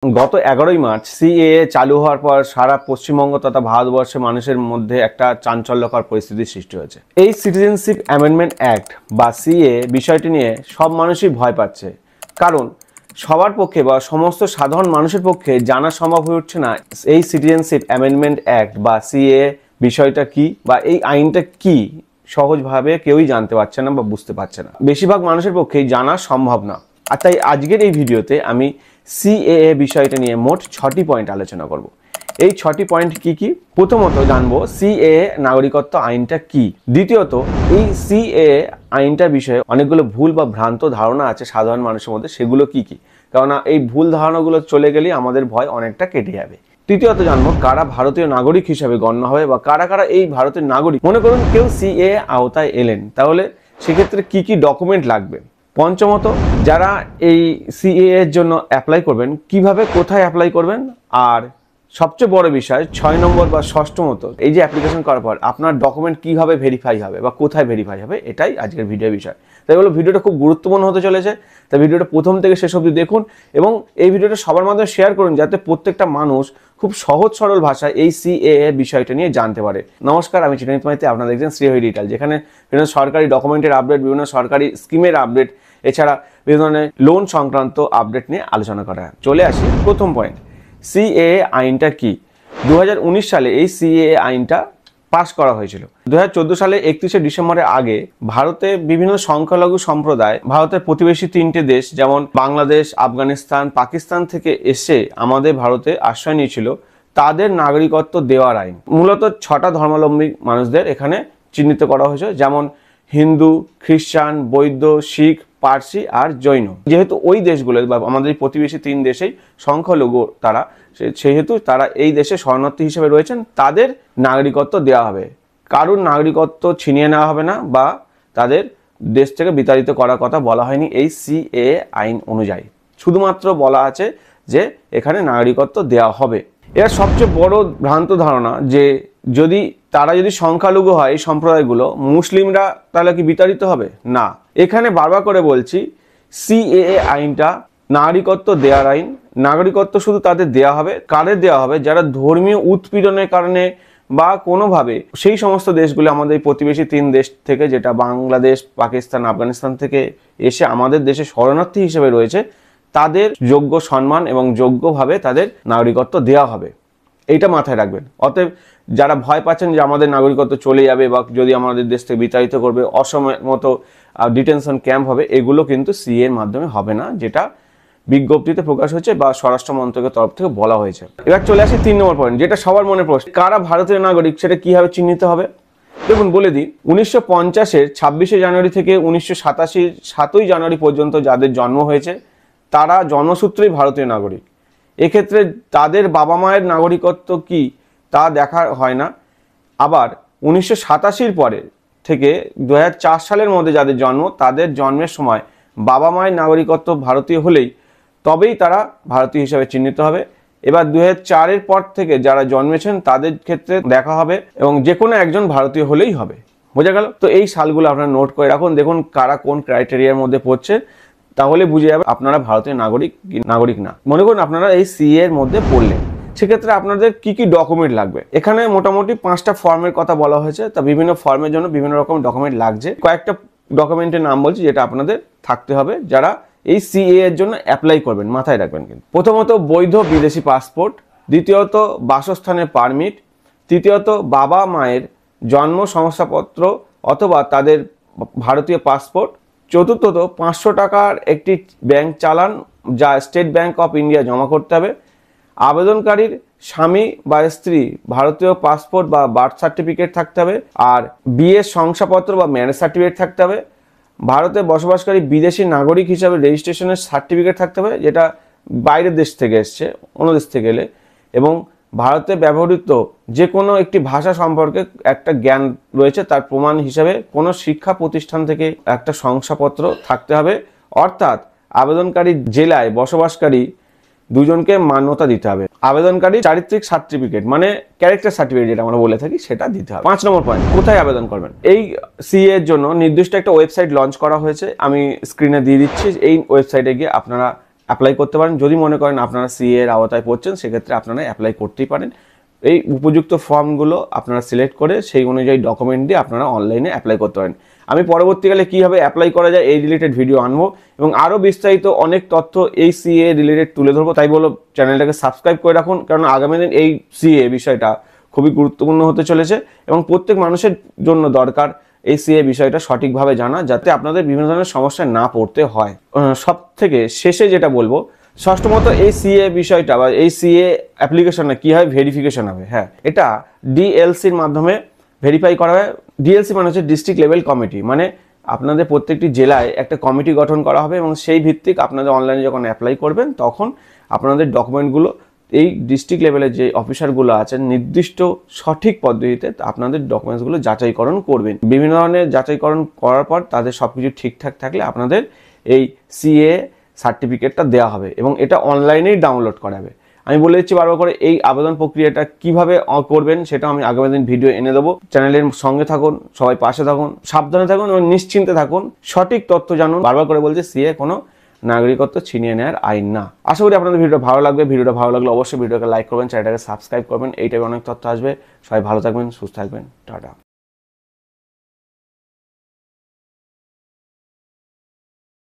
গত 11ই March CAA চালু হওয়ার পর সারা পশ্চিমবঙ্গ তথা ভারতবর্ষের মানুষের মধ্যে একটা চাঞ্চল্যকর পরিস্থিতির সৃষ্টি হয়েছে। এই সিটিজেনশিপ অ্যামেন্ডমেন্ট অ্যাক্ট বা সিএএ বিষয়টি নিয়ে সব মানুষই ভয় পাচ্ছে, কারণ সবার পক্ষে বা সমস্ত সাধারণ মানুষের পক্ষে জানা সম্ভব হয়ে উঠছে না এই সিটিজেনশিপ অ্যামেন্ডমেন্ট অ্যাক্ট বা সিএএ বিষয়টা কি বা এই আইনটা কি। সহজভাবে কেউই জানতে পারছে না বা বুঝতে পারছে না, বেশিরভাগ মানুষের পক্ষেই জানা সম্ভব না। আর তাই আজকের এই ভিডিওতে আমি সিএএ বিষয়টা নিয়ে মোট 6টি পয়েন্ট আলোচনা করব। এই 6টি পয়েন্ট কি কি? প্রথমত জানবো সিএএ নাগরিকত্ব আইনটা কি। দ্বিতীয়ত এই সিএএ আইনটার বিষয়ে অনেকগুলো ভুল বা ভ্রান্ত ধারণা আছে সাধারণ মানুষের মধ্যে, সেগুলো কি কি, কেননা এই ভুল ধারণাগুলো চলে গেলেই আমাদের ভয় অনেকটা কেটে যাবে। তৃতীয়ত জানবো কারা ভারতীয় নাগরিক হিসেবে গণ্য হবে বা কারা কারা এই ভারতের নাগরিক। মনে করুন কেউ সিএএ আওতায় এলেন, তাহলে সেক্ষেত্রে কি কি ডকুমেন্ট লাগবে। পঞ্চমত, যারা এই সিএএ এর জন্য অ্যাপ্লাই করবেন কিভাবে কোথায় অ্যাপ্লাই করবেন। আর সবচেয়ে বড় বিষয় 6 নম্বর বা ষষ্ঠমত, এই যে অ্যাপ্লিকেশন করার পর আপনার ডকুমেন্ট কিভাবে ভেরিফাই হবে বা কোথায় ভেরিফাই হবে, এটাই আজকের ভিডিও বিষয়। তাই বলো ভিডিওটা খুব গুরুত্বপূর্ণ হতে চলেছে, তাই ভিডিওটা প্রথম থেকে শেষ অবধি দেখুন এবং এই ভিডিওটা সবার মাধ্যমে শেয়ার করুন, যাতে প্রত্যেকটা মানুষ খুব সহজ সরল ভাষায় এই সিএএ বিষয়টা নিয়ে জানতে পারে। নমস্কার, আমি চিরানিত মাইতি, আপনারা দেখছেন শ্রীহরি ডিজিটাল, যেখানে বিভিন্ন সরকারি ডকুমেন্টের আপডেট, বিভিন্ন সরকারি স্কিমের আপডেট, এছাড়া বিভিন্ন ধরনের লোন সংক্রান্ত আপডেট নিয়ে আলোচনা করা হয়। চলে আসি প্রথম পয়েন্ট, সিএএ আইনটা কি। 2019 সালে এই সিএএ আইনটা পাশ করা হয়েছিল। 2014 সালে 31শে ডিসেম্বরের আগে ভারতে বিভিন্ন সংখ্যালঘু সম্প্রদায় ভারতের প্রতিবেশী 3টে দেশ যেমন বাংলাদেশ, আফগানিস্তান, পাকিস্তান থেকে এসে আমাদের ভারতে আশ্রয় নিয়েছিল, তাদের নাগরিকত্ব দেওয়ার আইন। মূলত 6টা ধর্মাবলম্বী মানুষদের এখানে চিহ্নিত করা হয়েছে, যেমন হিন্দু, খ্রিস্টান, বৌদ্ধ, শিখ, পার্সি আর জৈন। যেহেতু ওই দেশগুলো বা আমাদের প্রতিবেশী 3 দেশেই সংখ্যালঘু তারা, সেহেতু তারা এই দেশে শরণার্থী হিসেবে রয়েছেন, তাদের নাগরিকত্ব দেওয়া হবে। কারোর নাগরিকত্ব ছিনিয়ে নেওয়া হবে না বা তাদের দেশ থেকে বিতাড়িত করার কথা বলা হয়নি এই সিএএ আইন অনুযায়ী। শুধুমাত্র বলা আছে যে এখানে নাগরিকত্ব দেওয়া হবে। এর সবচেয়ে বড় ভ্রান্ত ধারণা যে তারা যদি সংখ্যালঘু হয় এই সম্প্রদায়গুলো, মুসলিমরা তাহলে কি বিতাড়িত হবে? না, এখানে বারবার করে বলছি সিএএ আইনটা নাগরিকত্ব দেওয়ার আইন। নাগরিকত্ব শুধু তাদের দেওয়া হবে, কাদের দেওয়া হবে? যারা ধর্মীয় উৎপীড়নের কারণে বা কোনোভাবে সেই সমস্ত দেশগুলো আমাদের প্রতিবেশী 3 দেশ থেকে, যেটা বাংলাদেশ, পাকিস্তান, আফগানিস্তান থেকে এসে আমাদের দেশে শরণার্থী হিসেবে রয়েছে, তাদের যোগ্য সম্মান এবং যোগ্যভাবে তাদের নাগরিকত্ব দেওয়া হবে। এইটা মাথায় রাখবেন। অতএব যারা ভয় পাচ্ছেন যে আমাদের নাগরিকত্ব চলে যাবে বা যদি আমাদের দেশ থেকে বিতাড়িত করবে, অসময় মতো ডিটেনশন ক্যাম্প হবে, এগুলো কিন্তু সিএ এর মাধ্যমে হবে না, যেটা বিজ্ঞপ্তিতে প্রকাশ হয়েছে বা স্বরাষ্ট্র মন্ত্রকের তরফ থেকে বলা হয়েছে। এবার চলে আসি 3 নম্বর পয়েন্ট, যেটা সবার মনে প্রশ্ন, কারা ভারতীয় নাগরিক সেটা কিভাবে চিহ্নিত হবে। দেখুন বলে দিই, 1950-এর 26শে জানুয়ারি থেকে 1987-র 7ই জানুয়ারি পর্যন্ত যাদের জন্ম হয়েছে তারা জন্মসূত্রেই ভারতীয় নাগরিক। এক্ষেত্রে তাদের বাবা মায়ের নাগরিকত্ব কি তা দেখা হয় না। আবার 1987-র পরে থেকে 2004 সালের মধ্যে যাদের জন্ম, তাদের জন্মের সময় বাবা মায়ের নাগরিকত্ব ভারতীয় হলেই তবেই তারা ভারতীয় হিসাবে চিহ্নিত হবে। এবার 2004-এর পর থেকে যারা জন্মেছেন তাদের ক্ষেত্রে দেখা হবে এবং যে কোনো একজন ভারতীয় হলেই হবে। বোঝা গেল? তো এই সালগুলো আপনারা নোট করে রাখুন, দেখুন কারা কোন ক্রাইটেরিয়ার মধ্যে পড়ছে, তাহলে বুঝে যাবে আপনারা ভারতীয় নাগরিক না। মনে করুন আপনারা এই সিএ এর মধ্যে পড়লেন, সেক্ষেত্রে আপনাদের কি কি ডকুমেন্ট লাগবে। এখানে মোটামুটি 5টা ফর্মের কথা বলা হয়েছে, তা বিভিন্ন ফর্মের জন্য বিভিন্ন রকম ডকুমেন্ট লাগছে। কয়েকটা ডকুমেন্টের নাম বলছি যেটা আপনাদের থাকতে হবে যারা এই সিএ এর জন্য অ্যাপ্লাই করবেন, মাথায় রাখবেন কিন্তু। প্রথমত বৈধ বিদেশি পাসপোর্ট, দ্বিতীয়ত বাসস্থানের পারমিট, তৃতীয়ত বাবা মায়ের জন্ম শংসাপত্র অথবা তাদের ভারতীয় পাসপোর্ট, চতুর্থত 500 টাকার একটি ব্যাংক চালান যা স্টেট ব্যাংক অফ ইন্ডিয়া জমা করতে হবে। আবেদনকারীর স্বামী বা স্ত্রী ভারতীয় পাসপোর্ট বা বার্থ সার্টিফিকেট থাকতে হবে, আর বিয়ের শংসাপত্র বা ম্যারেজ সার্টিফিকেট থাকতে হবে। ভারতে বসবাসকারী বিদেশি নাগরিক হিসাবে রেজিস্ট্রেশনের সার্টিফিকেট থাকতে হবে, যেটা বাইরের দেশ থেকে এসছে, অন্য দেশ থেকে এলে, এবং ভারতে ব্যবহৃত যে কোনো একটি ভাষা সম্পর্কে একটা জ্ঞান রয়েছে তার প্রমাণ হিসাবে কোনো শিক্ষা প্রতিষ্ঠান থেকে একটা শংসাপত্র থাকতে হবে। অর্থাৎ আবেদনকারী জেলায় বসবাসকারী দুজনকে মান্যতা দিতে হবে। আবেদনকারী চারিত্রিক সার্টিফিকেট মানে ক্যারেক্টার সার্টিফিকেট যেটা আমরা বলে থাকি সেটা দিতে হবে। 5 নম্বর পয়েন্ট, কোথায় আবেদন করবেন। এই সিএ এর জন্য নির্দিষ্ট একটা ওয়েবসাইট লঞ্চ করা হয়েছে, আমি স্ক্রিনে দিয়ে দিচ্ছি। এই ওয়েবসাইটে গিয়ে আপনারা অ্যাপ্লাই করতে পারেন। যদি মনে করেন আপনারা সিএ এর আওতায় পড়ছেন, সেক্ষেত্রে আপনারা অ্যাপ্লাই করতেই পারেন। এই উপযুক্ত ফর্মগুলো আপনারা সিলেক্ট করে সেই অনুযায়ী ডকুমেন্ট দিয়ে আপনারা অনলাইনে অ্যাপ্লাই করতে পারেন। আমি পরবর্তীকালে কীভাবে অ্যাপ্লাই করা যায় এই রিলেটেড ভিডিও আনবো এবং আরও বিস্তারিত অনেক তথ্য এই সিএ রিলেটেড তুলে ধরবো। তাই বলো চ্যানেলটাকে সাবস্ক্রাইব করে রাখুন, কারণ আগামী দিন এই সিএ বিষয়টা খুবই গুরুত্বপূর্ণ হতে চলেছে এবং প্রত্যেক মানুষের জন্য দরকার এই সিএ বিষয়টা সঠিকভাবে জানা, যাতে আপনাদের বিভিন্ন ধরনের সমস্যায় না পড়তে হয়। সব থেকে শেষে যেটা বলবো, ষষ্ঠমত এই সিএ বিষয়টা বা এই সিএ অ্যাপ্লিকেশনে কীভাবে ভেরিফিকেশন হবে। হ্যাঁ, এটা ডিএলসির মাধ্যমে ভেরিফাই করা হয়। ডিএলসি মানে হচ্ছে ডিস্ট্রিক্ট লেভেল কমিটি, মানে আপনাদের প্রত্যেকটি জেলায় একটা কমিটি গঠন করা হবে এবং সেই ভিত্তিক আপনাদের অনলাইনে যখন অ্যাপ্লাই করবেন তখন আপনাদের ডকুমেন্টগুলো এই ডিস্ট্রিক্ট লেভেলের যে অফিসারগুলো আছেন নির্দিষ্ট সঠিক পদ্ধতিতে আপনাদের ডকুমেন্টসগুলো যাচাইকরণ করবেন। বিভিন্ন ধরনের যাচাইকরণ করার পর তাদের সব কিছু ঠিকঠাক থাকলে আপনাদের এই সিএ সার্টিফিকেটটা দেওয়া হবে এবং এটা অনলাইনেই ডাউনলোড করাবে। আমি বলে দিচ্ছি বারবার করে, এই আবেদন প্রক্রিয়াটা কিভাবে করবেন সেটা আমি আগামী দিন ভিডিও এনে দেবো। চ্যানেলের সঙ্গে থাকুন, সবাই পাশে থাকুন, সাবধানে থাকুন এবং নিশ্চিন্তে থাকুন, সঠিক তথ্য জানুন। বারবার করে বলছি, সিএ কোনো নাগরিকত্ব ছিনিয়ে নেওয়ার আইন না। আশা করি আপনাদের ভিডিওটা ভালো লাগবে। ভিডিওটা ভালো লাগলে অবশ্যই ভিডিওকে লাইক করবেন, চ্যানেলটাকে সাবস্ক্রাইব করবেন। এই টাইপের অনেক তথ্য আসবে। সবাই ভালো থাকবেন, সুস্থ থাকবেন। টাটা।